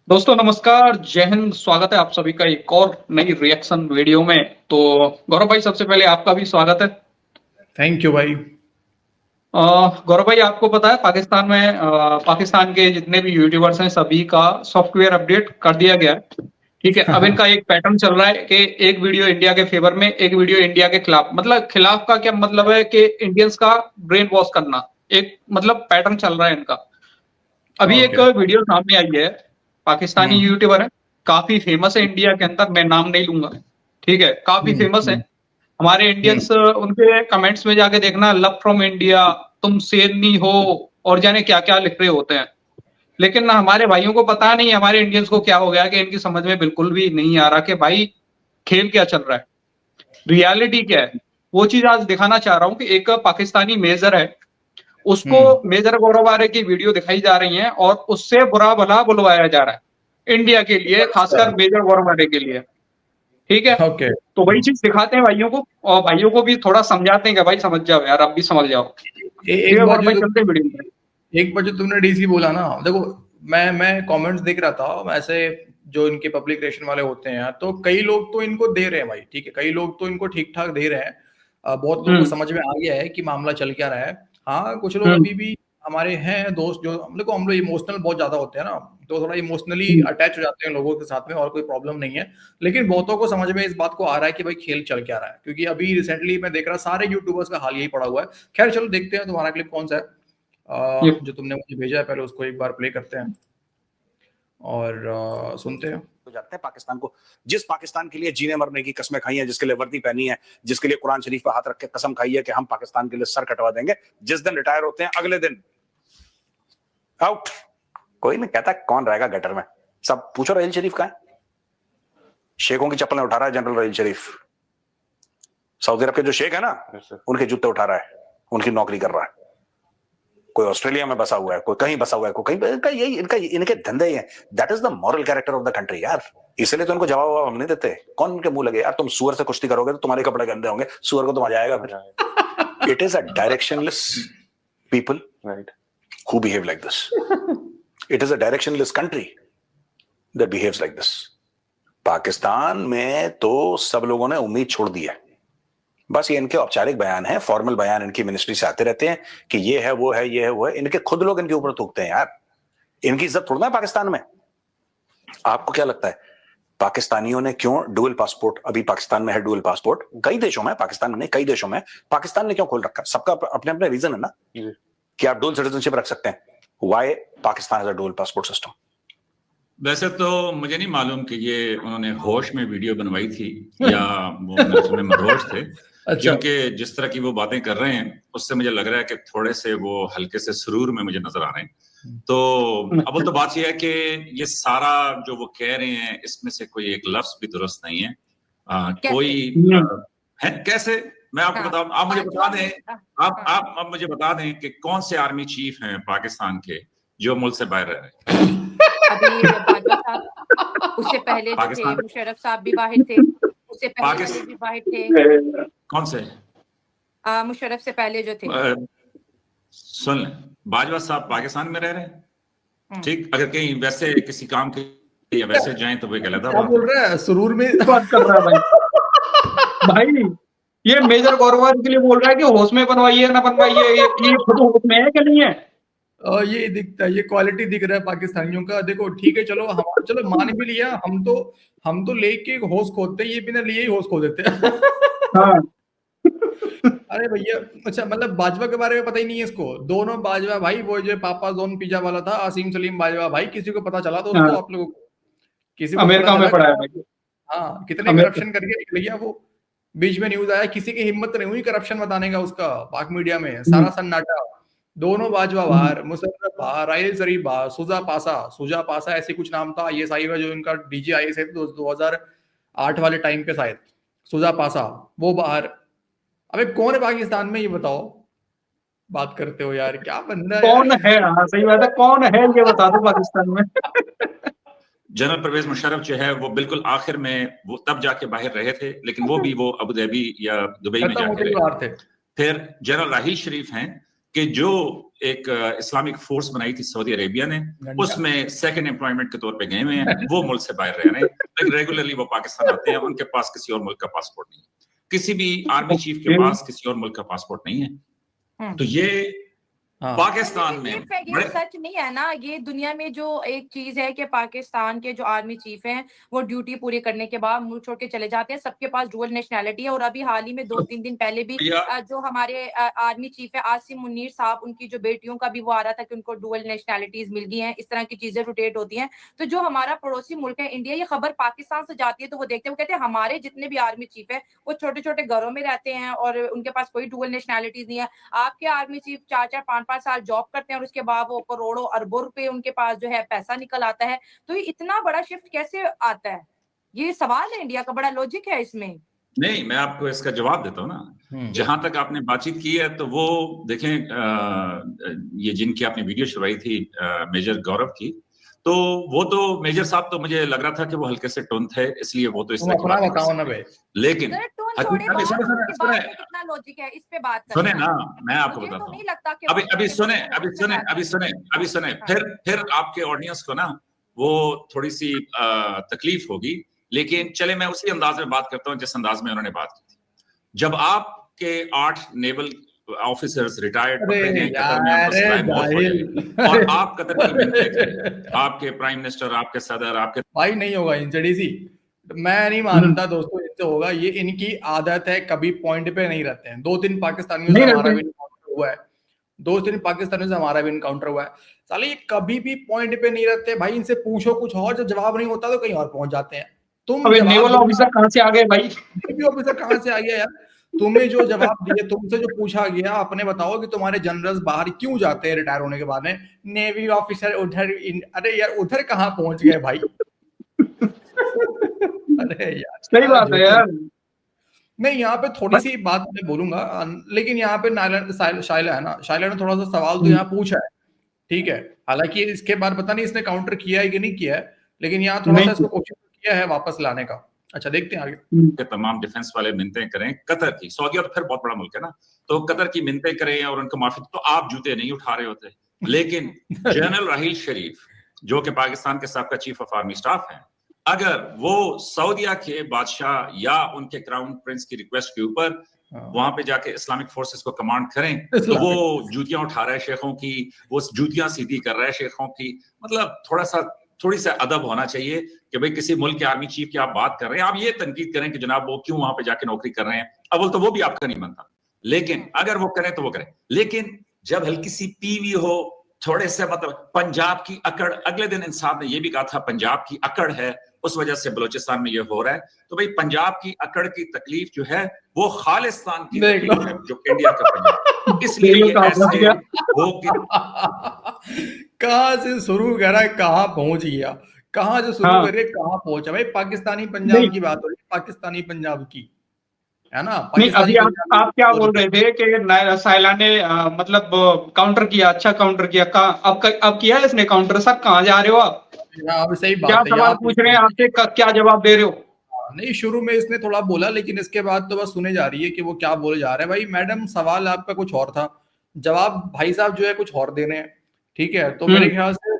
दोस्तों नमस्कार, जय हिंद। स्वागत है आप सभी का एक और नई रिएक्शन वीडियो में। तो गौरव भाई, सबसे पहले आपका भी स्वागत है। थैंक यू भाई। गौरव भाई, आपको पता है पाकिस्तान में पाकिस्तान के जितने भी यूट्यूबर्स हैं सभी का सॉफ्टवेयर अपडेट कर दिया गया है। ठीक है, अब इनका एक पैटर्न चल रहा है कि एक वीडियो इंडिया के फेवर में, एक वीडियो इंडिया के खिलाफ। मतलब खिलाफ का क्या मतलब है कि इंडियंस का ब्रेन वॉश करना, एक मतलब पैटर्न चल रहा है इनका। अभी एक ओके। वीडियो सामने आई है, पाकिस्तानी हम्म यूट्यूबर है, काफी फेमस है इंडिया के अंदर, मैं नाम नहीं लूंगा। ठीक है, काफी हम्म फेमस है। हम्म हमारे हम्म इंडियंस उनके कमेंट्स में जाके देखना, लव फ्रॉम इंडिया, तुम शेरनी हो, और जाने क्या क्या लिख रहे होते हैं। लेकिन हमारे भाइयों को पता नहीं, हमारे इंडियंस को क्या हो गया कि इनकी समझ में बिल्कुल भी नहीं आ रहा कि भाई खेल क्या चल रहा है, रियलिटी क्या है। वो चीज आज दिखाना चाह रहा हूँ कि एक पाकिस्तानी मेजर है, उसको हम्म। मेजर गौरव आर्य की वीडियो दिखाई जा रही है और उससे बुरा भला बुलवाया जा रहा है इंडिया के लिए, अच्छा। खासकर मेजर गौरव आर्य के लिए। ठीक है, ओके। तो वही चीज दिखाते हैं भाइयों को, और भाइयों को भी थोड़ा समझाते हैं कि भाई समझ जाओ यार, आप भी समझ जाओ। ठीक एक है बार गौरव जो भाई, चलते हैं वीडियो में। एक बार जो तुमने डीसी बोला ना, देखो, मैं कमेंट्स देख रहा था वैसे। जो इनके पब्लिक रिलेशन वाले होते हैं तो कई लोग तो इनको दे रहे हैं भाई, ठीक है, कई लोग तो इनको ठीक ठाक दे रहे हैं। बहुत लोगों को हम्म समझ में आ गया है कि मामला चल क्या रहा है। हाँ, कुछ लोग हम्म अभी भी हमारे हैं दोस्त, जो हम लोग इमोशनल बहुत ज्यादा होते हैं ना, तो थोड़ा इमोशनली हम्म। अटैच हो जाते हैं लोगों के साथ में, और कोई प्रॉब्लम नहीं है। लेकिन बहुतों को समझ में इस बात को आ रहा है कि भाई खेल चल क्या रहा है, क्योंकि अभी रिसेंटली मैं देख रहा सारे यूट्यूबर्स का हाल यही पड़ा हुआ है। खैर चलो देखते हैं तुम्हारा क्लिप कौन सा है। ये जो तुमने मुझे भेजा है, पहले उसको एक बार प्ले करते हैं और सुनते हैं। तो जाते हैं पाकिस्तान को, जिस पाकिस्तान के लिए जीने मरने की कस्में खाई हैं, जिसके लिए वर्दी पहनी है, जिसके लिए कुरान शरीफ पर हाथ रख के कसम खाई है कि हम पाकिस्तान के लिए सर कटवा देंगे। जिस दिन रिटायर होते हैं अगले दिन आउट। कोई नहीं कहता कौन रहेगा गटर में। सब पूछो रहील शरीफ कहाँ है? शेखों की चप्पलें उठा रहा है जनरल रहील शरीफ। सऊदी अरब के जो शेख है ना, उनके जूते उठा रहा है, उनकी नौकरी कर रहा है। कोई ऑस्ट्रेलिया में बसा हुआ है, कोई कहीं बसा हुआ है, कोई कहीं, यही इनके धंधे ही हैं। That is the moral character of the country यार। इसलिए तो इनको जवाब हम नहीं देते। कौन उनके मुंह लगे यार? तुम सुअर से कुश्ती करोगे तो तुम्हारे कपड़े गंदे होंगे, सुअर को तो मजा आएगा फिर। It is a directionless people who behave like this. It is a directionless country that behaves like this. Pakistan में तो सब लोगों ने उम्मीद छोड़ दी है। बस ये इनके औपचारिक बयान है, फॉर्मल बयान इनकी मिनिस्ट्री से आते रहते हैं कि ये है वो है, ये है वो है। इनके खुद लोग इनके ऊपर थूकते हैं यार। इनकी इज्जत थोड़ा है पाकिस्तान में। आपको क्या लगता है पाकिस्तानियों ने क्यों डुअल पासपोर्ट, अभी पाकिस्तान में है डुअल पासपोर्ट, कई देशों में, पाकिस्तान में नहीं कई देशों में, पाकिस्तान ने क्यों खोल रखा? सबका अपने अपने रीजन है ना कि आप डुअल सिटीजनशिप रख सकते हैं। Why Pakistan has a dual passport system? वैसे तो मुझे नहीं मालूम कि ये उन्होंने होश में वीडियो बनवाई थी या वो मेरे समय मदहोश थे। अच्छा। क्योंकि जिस तरह की वो बातें कर रहे हैं उससे मुझे लग रहा है कि थोड़े से वो हल्के से सुरूर में मुझे नजर आ रहे हैं। तो अव्वल तो बात यह है कि ये सारा जो वो कह रहे हैं इसमें से कोई एक लफ्ज भी दुरुस्त नहीं है। कोई है कैसे, मैं आपको बताऊं, आप मुझे बता दें, आप मुझे बता दें कि कौन से आर्मी चीफ हैं पाकिस्तान के जो मुल्क से बाहर रह रहे हैं। अभी बाजवा साहब, उससे पहले जो थे मुशर्रफ साहब भी बाहर थे, उससे पहले वाले भी बाहर थे। कौन से? मुशर्रफ से पहले जो थे। सुन लें, बाजवा साहब पाकिस्तान में रह रहे हैं, ठीक, अगर कहीं वैसे किसी काम के या वैसे जाएं तो वो गलत क्या बोल रहा है? सुरूर में बात कर रहा है भाई। भाई ये मेजर गौरव आर्य के लिए बोल रहा है कि होश में बनवाइए ना बनवाइए, ये खुद होश में है कि नहीं है? ये दिखता है, ये क्वालिटी दिख रहा है पाकिस्तानियों का। देखो ठीक है, चलो हम चलो मान भी लिया, हम तो लेके होश खोदते, ये बिना लिए ही होश खो देते हैं। हाँ। अरे भैया, अच्छा, मतलब बाजवा के बारे में पता ही नहीं है इसको। दोनों बाजवा भाई, वो जो पापा जोन पिज्जा वाला था, आसिम सलीम बाजवा भाई, किसी को पता चला दोस्तों? हाँ। आप लोगों को किसी को अमेरिका पता में चला? पढ़ा है भाई। हाँ, कितने करप्शन करके निकल गया वो। बीच में न्यूज आया, किसी की हिम्मत नहीं हुई करप्शन बताने का उसका, पाक मीडिया में सारा सन्नाटा। दोनों बाजवा बाहर, मुशर्रफ बाहर, राहिल शरीफ बाहर, सुजा पासा ऐसे कुछ नाम था आईएसआई का, जो इनका डीजी आईएसआई 2008 वाले टाइम पे शायद, सुजा पासा, वो बाहर। अबे कौन है पाकिस्तान में, ये बताओ? बात करते हो यार, क्या बंदा है कौन यार। है? हाँ सही बात है, कौन है ये बता दो पाकिस्तान में। जनरल परवेज मुशर्रफ जो है वो बिल्कुल आखिर में वो तब जाके बाहर रहे थे, लेकिन वो भी वो अबू धाबी या दुबई में जाके रहे। थे। फिर जनरल राहिल शरीफ हैं कि जो एक इस्लामिक फोर्स बनाई थी सऊदी अरेबिया ने, उसमें सेकंड एम्प्लॉयमेंट के तौर पे गए हुए हैं, वो मुल्क से बाहर रह रहे हैं, लेकिन रेगुलरली वो पाकिस्तान आते हैं, उनके पास किसी और मुल्क का पासपोर्ट नहीं है, किसी भी आर्मी चीफ के पास किसी और मुल्क का पासपोर्ट नहीं है। तो ये पाकिस्तान में ये सच नहीं है ना, ये दुनिया में जो एक चीज है कि पाकिस्तान के जो आर्मी चीफ हैं वो ड्यूटी पूरी करने के बाद मुल्क छोड़ के चले जाते हैं, सबके पास डुअल नेशनैलिटी है। और अभी हाल ही में 2-3 दिन पहले भी जो हमारे आर्मी चीफ है आसिम मुनीर साहब, उनकी जो बेटियों का भी वो आ रहा था कि उनको डुअल नेशनैलिटीज मिल गई हैं, इस तरह की चीजें रोटेट होती हैं। तो जो हमारा पड़ोसी मुल्क है इंडिया, ये खबर पाकिस्तान से जाती है तो वो देखते हैं, वो कहते हैं हमारे जितने भी आर्मी चीफ है वो छोटे छोटे घरों में रहते हैं और उनके पास कोई डुअल नेशनैलिटीज नहीं है। आपके आर्मी चीफ 4-4, 5-5 साल जॉब करते हैं और उसके बाद वो करोड़ों अरबों रुपए उनके पास जो है पैसा निकल आता है। तो ये इतना बड़ा शिफ्ट कैसे आता है? ये सवाल है, इंडिया का बड़ा लॉजिक है इसमें। नहीं, मैं आपको इसका जवाब देता हूँ ना। जहां तक आपने बातचीत की है तो वो देखें, ये जिनकी आपने वीडियो चलवाई थी मेजर गौरव की, तो वो तो मेजर साहब तो मुझे लग रहा था कि वो हल्के से टोन थे, इसलिए वो तो इस तरह की बात बताओ ना भाई। लेकिन कितना लॉजिक है इस पे बात करना। सुने ना, मैं आपको बताता हूँ। अभी सुने फिर आपके ऑडियंस को ना वो थोड़ी सी तकलीफ होगी, लेकिन चले मैं उसी अंदाज में बात करता हूँ जिस अंदाज में उन्होंने बात की थी। जब आपके 8 नेवल ऑफिसर्स रिटायर्ड पकड़े गए कतर में, और आप कतर की मिन्नतें करें, आपके प्राइम मिनिस्टर, आपके सदर, आपके भाई नहीं होगा इनसे सी, मैं नहीं मानता दोस्तों इससे होगा। ये इनकी आदत है, कभी पॉइंट पे नहीं रहते हैं। 2-3 पाकिस्तानियों से हमारा भी इनकाउंटर हुआ है, 2-3 पाकिस्तानियों से हमारा भी इनकाउंटर हुआ है। साले ये कभी भी पॉइंट पे नहीं रहते भाई, इनसे पूछो कुछ और, जब जवाब नहीं होता तो कहीं और पहुंच जाते हैं। तुम नेवल ऑफिसर कहां से आ गए भाई? नेवी ऑफिसर कहां से आ गया यार? तुम्हें जो जवाब दिए, तुमसे जो पूछा गया, अपने बताओ कि तुम्हारे जनरल्स बाहर क्यों जाते हैं रिटायर होने के बाद में? नेवी ऑफिसर उधर, अरे यार उधर कहां पहुंच गए भाई? अरे यार सही बात है यार। नहीं, यहाँ पे थोड़ी सी बात मैं बोलूंगा, लेकिन यहाँ पे शाइला है ना, शाइला ने थोड़ा सा सवाल तो यहाँ पूछा है, ठीक है। हालांकि इसके बाद पता नहीं इसने काउंटर किया है कि नहीं किया है, लेकिन यहाँ थोड़ा सा इसको कोशिश किया है वापस लाने का। अच्छा देखते हैं आगे। के तमाम डिफेंस वाले मिन्नतें करें कतर की, सऊदी और फिर बहुत बड़ा मुल्क है ना, तो कतर की मिन्नतें करें और उनको माफी, तो आप जूते नहीं उठा रहे होते। लेकिन जनरल राहील शरीफ जो कि पाकिस्तान के साबका चीफ ऑफ आर्मी स्टाफ हैं, अगर वो सऊदीया के बादशाह या उनके क्राउन प्रिंस की रिक्वेस्ट के ऊपर वहां पे जाके इस्लामिक फोर्सेस को कमांड करें, तो वो जूतियां उठा रहे शेखों की, वो जूतियां सीधी कर रहे शेखों की। मतलब थोड़ी सा अदब होना चाहिए कि भाई किसी मुल्क के आर्मी चीफ की आप बात कर रहे हैं, आप ये तनकीद करें कि जनाब वो क्यों वहां पे जाके नौकरी कर रहे हैं। अव्वल तो वो भी आपका नहीं बनता, लेकिन अगर वो करें तो वो करें। लेकिन जब हल्की सी पीवी हो, थोड़े से मतलब पंजाब की अकड़, अगले दिन इंसाफ ने ये भी कहा था पंजाब की अकड़ है, उस वजह से बलूचिस्तान में ये हो रहा है। तो भाई पंजाब की अकड़ की तकलीफ जो है वो खालिस्तान की तकलीफ है, जो इंडिया का पंजाब, इसलिए ऐसे वो कहां से शुरू करा, कहां पहुंच गया, कहां से शुरू करे कहां पहुंचा। भाई पाकिस्तानी पंजाब की बात हो रही है, पाकिस्तानी पंजाब की, है ना। नहीं, अभी आप क्या बोल रहे थे कि साइला ने मतलब काउंटर किया, अच्छा काउंटर किया। अब किया है इसने काउंटर? सर कहाँ जा रहे हो आप? सही बात क्या है, सवाल पूछ रहे हैं आपसे, क्या जवाब दे रहे हो? नहीं, शुरू में इसने थोड़ा बोला, लेकिन इसके बाद तो बस सुने जा रही है कि वो क्या बोले जा रहे हैं। भाई मैडम, सवाल आपका कुछ और था, जवाब भाई साहब जो है कुछ और दे रहे हैं, ठीक है। तो मेरे ख्याल से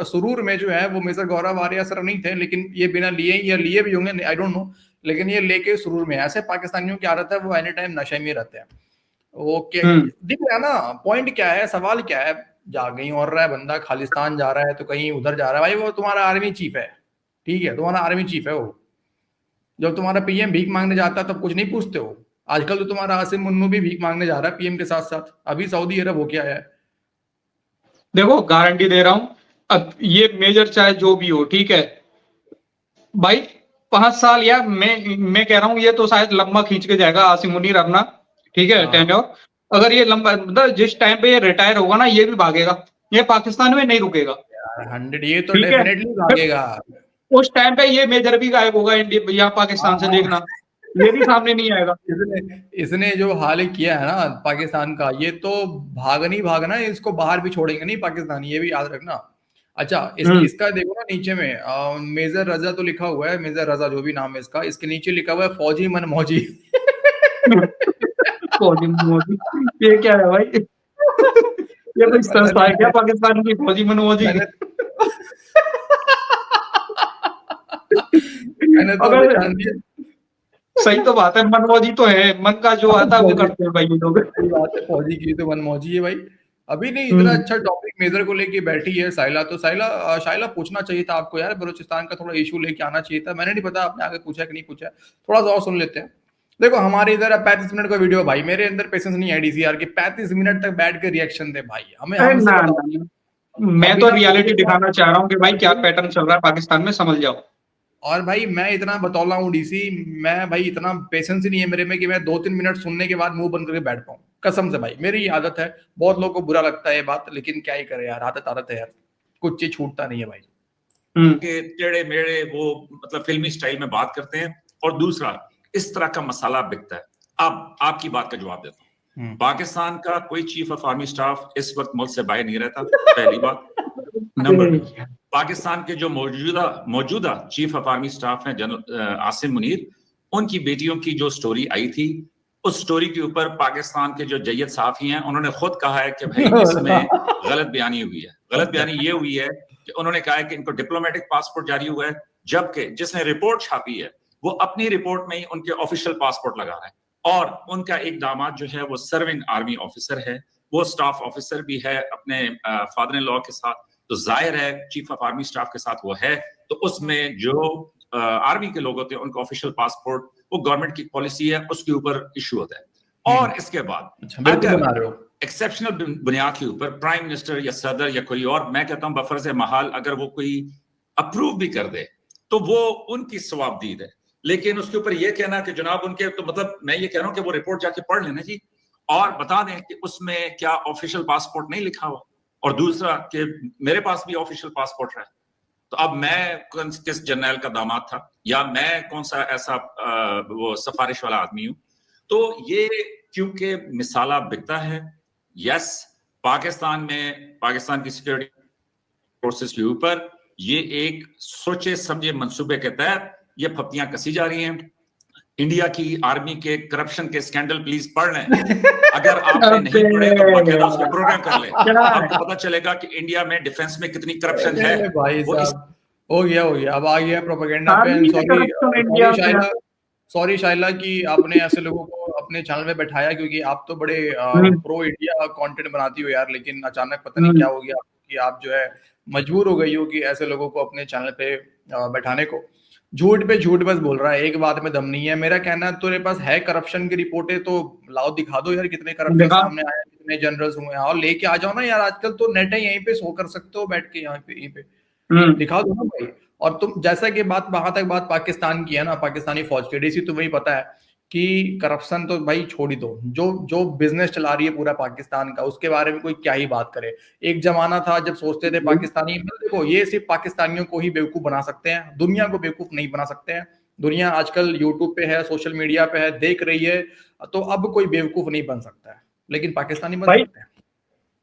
सुरूर में जो है वो मेजर गौरव आर्या सर नहीं थे, लेकिन ये बिना लिए या लिए भी होंगे, आई डोंट नो, लेकिन ये लेके सुरूर में। ऐसे पाकिस्तानियों की आदत है, वो एनी टाइम नशे में रहते हैं। ओके, दिख रहा है ना पॉइंट क्या है, सवाल क्या है। जा कहीं और रहा है बंदा, खालिस्तान जा रहा है तो कहीं उधर जा रहा है। भाई वो तुम्हारा आर्मी चीफ है, ठीक है, तुम्हारा आर्मी चीफ है वो। जब तुम्हारा पीएम भीख मांगने जाता है तब कुछ नहीं पूछते हो। आजकल तो तुम्हारा आसिम मुन्नू भी भीख मांगने जा रहा है पीएम के साथ साथ, अभी सऊदी अरब हो क्या है। देखो गारंटी दे रहा हूं, अब ये मेजर चाहे जो भी हो, ठीक है भाई, 5 साल या मैं कह रहा हूं ये तो शायद लंबा खींच के जाएगा आसिम मुनीर अपना, ठीक है, टेन्योर। अगर ये लंबा, मतलब जिस टाइम पे ये रिटायर होगा ना, ये भी भागेगा, ये पाकिस्तान में नहीं रुकेगा 100, ये तो डेफिनेटली भागेगा। उस टाइम पे ये मेजर भी गायब होगा इंडिया या पाकिस्तान से, देखना ये भी सामने नहीं आएगा। इसने जो हाल किया है ना पाकिस्तान का, ये तो भागना है, इसको बाहर भी छोड़ेंगे नहीं पाकिस्तान, ये भी याद रखना। अच्छा, इसका देखो ना नीचे में मेजर रजा तो लिखा हुआ है, मेजर रजा जो भी नाम है इसका, इसके नीचे लिखा हुआ है फौजी मन मौजी। फौजी मन मौजी, ये क्या है भाई? ये कोई संस्था है क्या पाकिस्तान की, फौजी मनोजी? मैंने तो अगर जान दिया। सही तो बात है, मनमौजी तो है, मन का जो आता है वो करते हैं भाई ये लोग। सही बात है, फौजी की तो मनमौजी है भाई। अभी नहीं, इतना अच्छा टॉपिक मेजर को लेके बैठी है साइला, तो शाइला पूछना चाहिए था आपको यार, बलूचिस्तान का थोड़ा इशू लेके आना चाहिए था। मैंने नहीं पता आपने आगे पूछा कि नहीं पूछा, थोड़ा सा और सुन लेते हैं। देखो हमारे इधर 35 मिनट का वीडियो, भाई मेरे अंदर पेशेंस नहीं है डीसीआर की, 35 मिनट तक बैठ के रिएक्शन दे भाई, हमें अरे हमसे ना बताओ। ना, मैं अभी तो ना रियलिटी दिखाना चाह रहा हूँ कि भाई क्या पैटर्न चल रहा है पाकिस्तान में, समझ जाओ। और भाई मैं इतना बतौला हूँ डीसी, मैं भाई इतना पेशेंस ही नहीं है मेरे में कि मैं 2-3 मिनट सुनने के बाद मुंह बंद करके बैठ पाऊँ, कसम से भाई मेरी आदत है। बहुत लोगों को बुरा लगता है ये बात, लेकिन क्या ही करे यार, आदत है यार, कुछ चीज छूटता नहीं है भाई। के टेढ़े मेढ़े वो मतलब फिल्मी स्टाइल में बात करते हैं, और दूसरा इस तरह का मसाला बिकता है। अब आपकी बात का जवाब देता हूँ, पाकिस्तान का कोई चीफ ऑफ आर्मी स्टाफ इस वक्त मुल्क से बाहर नहीं रहता, पहली बात। नंबर 2, पाकिस्तान के जो मौजूदा चीफ ऑफ आर्मी स्टाफ हैं जनरल आसिम मुनीर, उनकी बेटियों की जो स्टोरी आई थी, उस स्टोरी के ऊपर पाकिस्तान के जो जय्यद सहाफी हैं उन्होंने खुद कहा है कि भाई इसमें गलत बयानी हुई है। गलत बयानी ये हुई है कि उन्होंने कहा है कि इनको डिप्लोमेटिक पासपोर्ट जारी हुआ है, जबकि जिसने रिपोर्ट छापी है वो अपनी रिपोर्ट में ही उनके ऑफिशियल पासपोर्ट लगा रहा है। और उनका एक दामाद जो है वो सर्विंग आर्मी ऑफिसर है, वो स्टाफ ऑफिसर भी है अपने फादर इन लॉ के साथ, तो जाहिर है चीफ ऑफ आर्मी स्टाफ के साथ वो है, तो उसमें जो आर्मी के लोग होते हैं उनका ऑफिशियल पासपोर्ट, वो गवर्नमेंट की पॉलिसी है, उसके ऊपर इशू होता है। और इसके बाद अगर एक्सेप्शनल बुनियाद के ऊपर प्राइम मिनिस्टर या सदर या कोई और, मैं कहता हूं बफर्ज महाल, अगर वो कोई अप्रूव भी कर दे तो वो उनकी सवाबदीद है, लेकिन उसके ऊपर ये कहना कि जनाब उनके, तो मतलब मैं ये कह रहा हूं कि वो रिपोर्ट जाके पढ़ लेना जी, और बता दें कि उसमें क्या ऑफिशियल पासपोर्ट नहीं लिखा हुआ, और दूसरा कि मेरे पास भी ऑफिशियल पासपोर्ट है, तो अब मैं किस जर्नल का दामाद था, या मैं कौन सा ऐसा वो सफारिश वाला आदमी हूं। तो ये क्योंकि मिसाला बिकता है, यस, पाकिस्तान में पाकिस्तान की सिक्योरिटी फोर्सेस के ऊपर ये एक सोचे समझे मंसूबे के तहत ये फप्तियां कसी जा रही हैं। इंडिया की आर्मी के करप्शन के स्कैंडल प्लीज पढ़ लें, अगर आपने नहीं पढ़े तो बाकायदा उसका प्रोग्राम कर लें, आपको पता चलेगा कि इंडिया में डिफेंस में कितनी करप्शन है। भाई साहब हो गया अब आ गया प्रोपेगेंडा पे। सॉरी शाइला कि आपने ऐसे लोगों को अपने चैनल में बैठाया, क्योंकि आप तो बड़े प्रो इंडिया कंटेंट बनाती हो यार, लेकिन अचानक पता नहीं क्या हो गया कि आप जो है मजबूर हो गई हो कि ऐसे लोगों को अपने चैनल पे बैठाने को। झूठ पे झूठ बस बोल रहा है, एक बात में दम नहीं है। मेरा कहना है तेरे पास है करप्शन की रिपोर्टें तो लाओ, दिखा दो यार, कितने करप्शन सामने आए, कितने जनरल्स हुए, और लेके आ जाओ ना यार, आजकल तो नेट है, यहीं पे शो कर सकते हो बैठ के, यहीं पे दिखा दो ना भाई। और तुम जैसा कि बात वहां तक बात पाकिस्तान की है ना, पाकिस्तानी फौज के डीसी, तुम्हें पता है कि करप्शन तो भाई छोड़ ही दो, जो बिजनेस चला रही है पूरा पाकिस्तान का, उसके बारे में कोई क्या ही बात करे। एक जमाना था जब सोचते थे पाकिस्तानी, देखो ये सिर्फ पाकिस्तानियों को ही बेवकूफ बना सकते हैं, दुनिया को बेवकूफ नहीं बना सकते हैं। दुनिया आजकल यूट्यूब पे है, सोशल मीडिया पे है, देख रही है, तो अब कोई बेवकूफ नहीं बन सकता है, लेकिन पाकिस्तानी बन सकते हैं।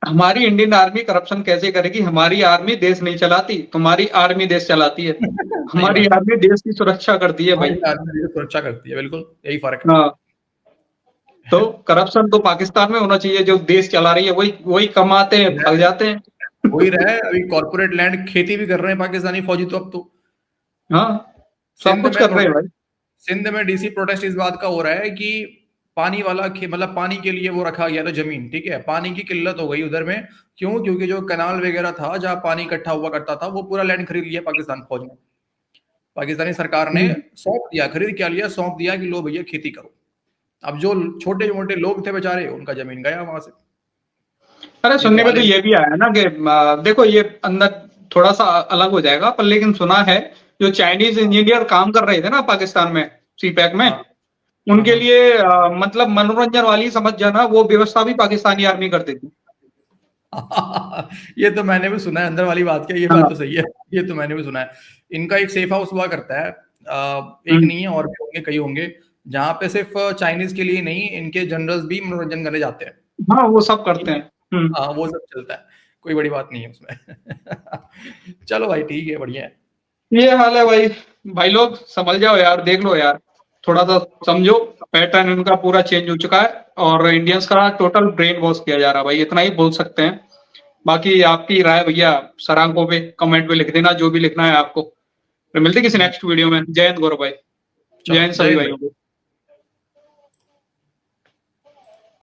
हमारी इंडियन आर्मी करप्शन कैसे करेगी? हमारी आर्मी देश नहीं चलाती, तुम्हारी आर्मी देश चलाती है। हमारी आर्मी देश की सुरक्षा करती है भाई, सुरक्षा करती है, बिल्कुल यही फर्क है। हाँ, तो करप्शन तो पाकिस्तान में होना चाहिए, जो देश चला रही है वही कमाते हैं, भाग जाते हैं। वही रहे, अभी कॉर्पोरेट लैंड खेती भी कर रहे हैं पाकिस्तानी फौजी तो अब तो, हाँ, सब कुछ कर रहे हैं भाई। सिंध में डीसी प्रोटेस्ट इस बात का हो रहा है कि पानी वाला मतलब पानी के लिए वो रखा गया था जमीन, ठीक है, पानी की किल्लत हो गई उधर में। क्यों? क्योंकि जो कनाल वगैरह था जहाँ पानी इकट्ठा हुआ करता था, वो पूरा लैंड खरीद लिया पाकिस्तान फौज ने, पाकिस्तानी सरकार ने सौंप दिया, खरीद क्या लिया, सौंप दिया कि लो भैया खेती करो। अब जो छोटे मोटे लोग थे बेचारे, उनका जमीन गया वहां से। अरे सुनने में तो ये भी आया ना कि देखो ये अंदर थोड़ा सा अलग हो जाएगा, पर लेकिन सुना है जो चाइनीज इंजीनियर काम कर रहे थे ना पाकिस्तान में सीपैक में, उनके लिए मतलब मनोरंजन वाली समझ जाना, वो व्यवस्था भी पाकिस्तानी आर्मी करती थी। ये तो मैंने भी सुना है, अंदर वाली बात क्या, ये बात तो सही है, ये तो मैंने भी सुना है। इनका एक सेफ हाउस हुआ करता है, एक नहीं है और भी होंगे, कई होंगे, जहाँ पे सिर्फ चाइनीज के लिए नहीं, इनके जनरल्स भी मनोरंजन करने जाते हैं। हाँ, वो सब करते हैं। हाँ, वो सब चलता है, कोई बड़ी बात नहीं है उसमें। चलो भाई ठीक है, बढ़िया है। ये हाल है भाई लोग समझ जाओ यार, देख लो यार, थोड़ा सा समझो, पैटर्न इनका पूरा चेंज हो चुका है। और इंडियंस का टोटल ब्रेन वॉश किया जा रहा है भाई, इतना ही बोल सकते हैं। बाकी आपकी राय भैया सरांकों पे कमेंट पे लिख देना, जो भी लिखना है आपको। फिर मिलते किसी नेक्स्ट वीडियो में। जय हिंद गौरव भाई, जय हिंद सभी भाइयों को।